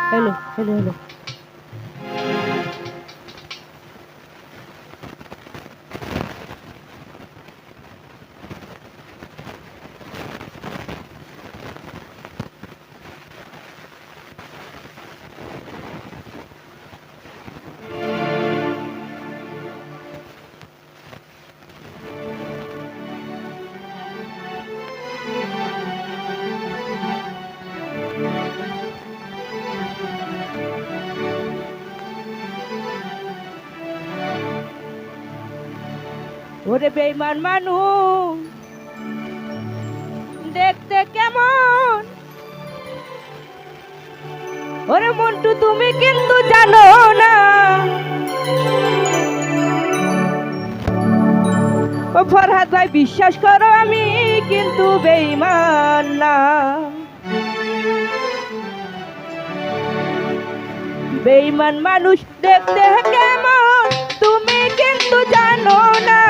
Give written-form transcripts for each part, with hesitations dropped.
Hello hello hello. ওরে বেঈমান মানুষ দেখতে কেমন, ওরে মন্টু তুমি কিন্তু জানো না, ও ফরহাদ ভাই বিশ্বাস করো আমি কিন্তু বেঈমান না। বেঈমান মানুষ দেখতে কেমন তুমি কিন্তু জানো না,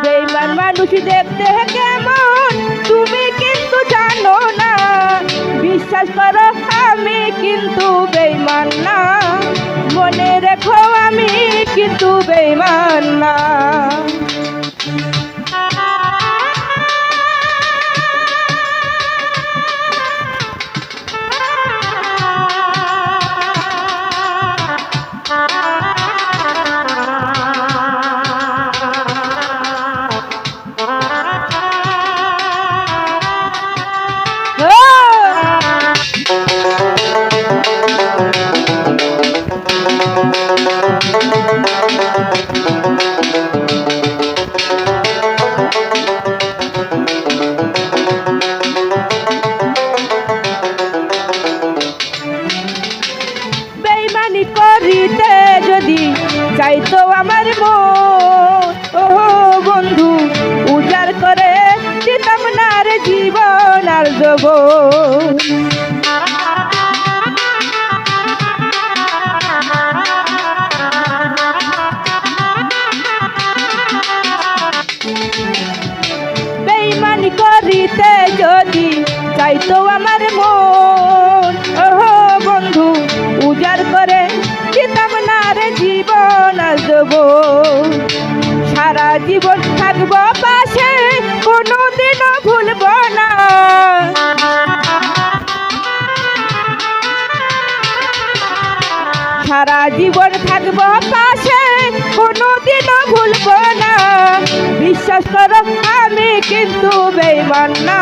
বেঈমান মানুষ দেখতে কেমন তুমি কিন্তু জানো না। বিশ্বাস করো আমি কিন্তু বেঈমান না, মনে রেখো আমি কিন্তু বেঈমান না। বেঈমানি করিতে যদি চাইতো আমার মন, ও বন্ধু উজাড় করে দিতাম না রে জীবন আর যৌবন। বেঈমানি করিতে যদি চাইতো আমার মন, ও বন্ধু উজাড় করে দিতাম না রে জীবন আর যৌবন। সারা জীবন থাকবো পাশে কোনোদিনও ভুলবো না, সারা জীবন থাকবো পাশে কোনোদিনও ভুলবো না। বিশ্বাস করো আমি কিন্তু বেঈমান না,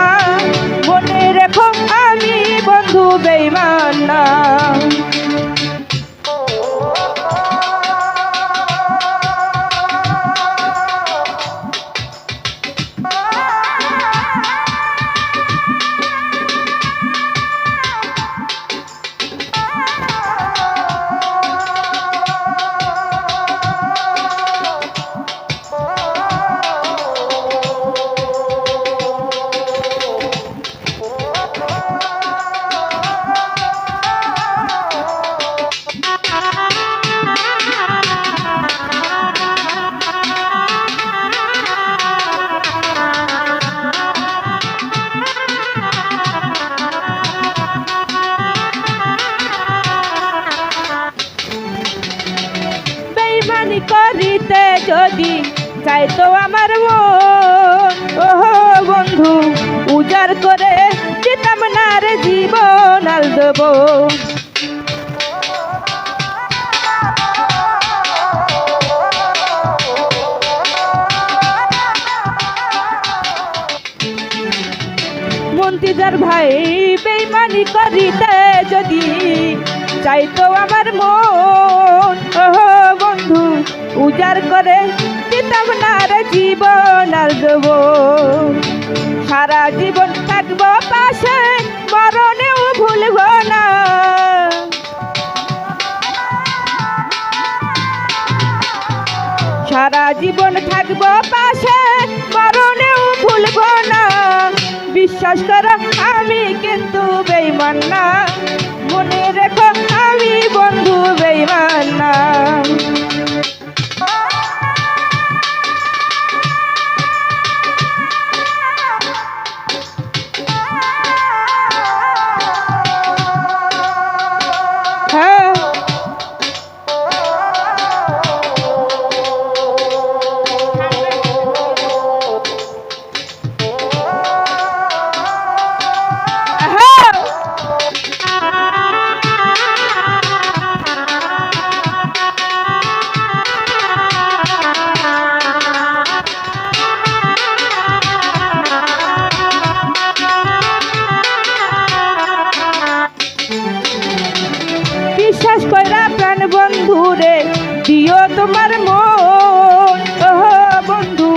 মনে রেখো আমি বন্ধু বেঈমান না। বেঈমানি করিতে যদি চাইতো আমার মন, ও বন্ধু উজাড় করে দিতাম না রে জীবন আর যৌবন। মন্ত্রীদার ভাই বেঈমানি করিতে যদি চাইতো আমার মন, ও বন্ধু উজাড় করে দিতাম না রে জীবন আর যৌবন। সারা জীবন থাকবো পাশে মরণেও ভুলবো না, সারা জীবন থাকবো পাশে মরণেও ভুলবো না। বিশ্বাস করো আমি কিন্তু বেঈমান না, মনে রেখো আমি বন্ধু বেঈমান না। তোমার মন ও বন্ধু,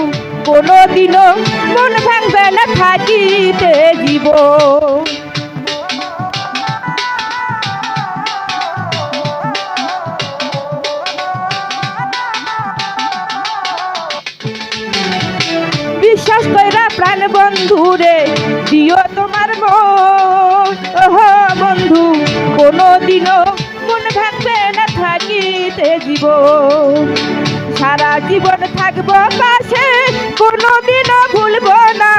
কোনোদিনও মন ভাঙবে না থাকিতে জীবন। বিশ্বাস কইরা প্রাণ বন্ধুরে দিও তোমার মন ও বন্ধু, কোনোদিনও মন ভাঙবে না থাকিতে জীবন। সারা জীবন থাকবো পাশে, কোনোদিনও ভুলবো না।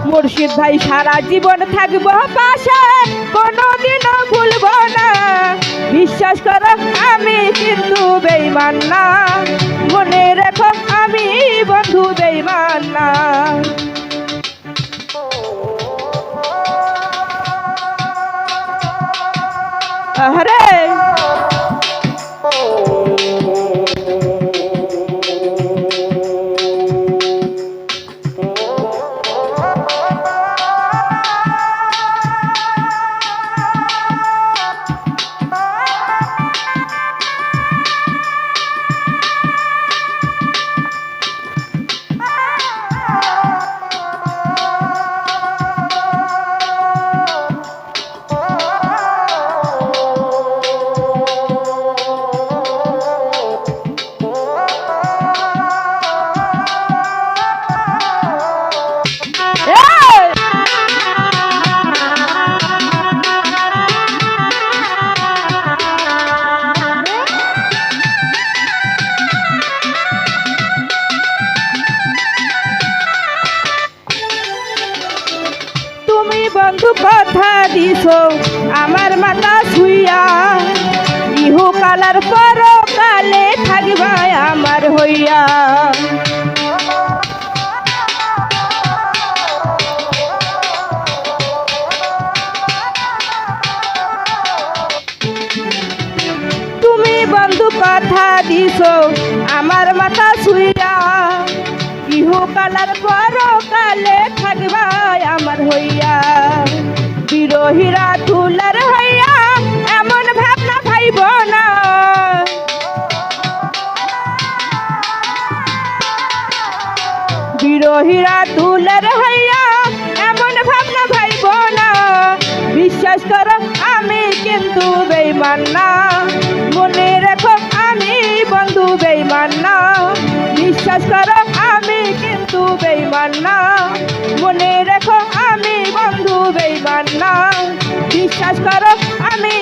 মুর্শিদ ভাই সারা জীবন থাকবো পাশে, কোনোদিনও ভুলবো না। বিশ্বাস করো আমি কিন্তু বেঈমান না, মনে রেখো আমি বন্ধু বেঈমান না। আরে বন্ধু কথা দিছো আমার মাথা ছুইয়া, ইহু কালার পর কালে থাকবা আমার হইয়া। তুমি বন্ধু কথা দিছো আমার মাথা ছুইয়া, ইহু কালার পর কালে থাকবা আমার হইয়া। বিরোহীরা তুলার হইয়া এমন ভাবনা ভাইব না, বিরোহীরা তুলার হইয়া এমন ভাবনা ভাইব না। বিশ্বাস করো আমি কিন্তু বেঈমান না, মনে রেখো আমি বন্ধু বেঈমান না। বিশ্বাস করো আমি কিন্তু বেঈমান না, মনে রেখো আমি বন্ধু বেঈমান না। বিশ্বাস করো আমি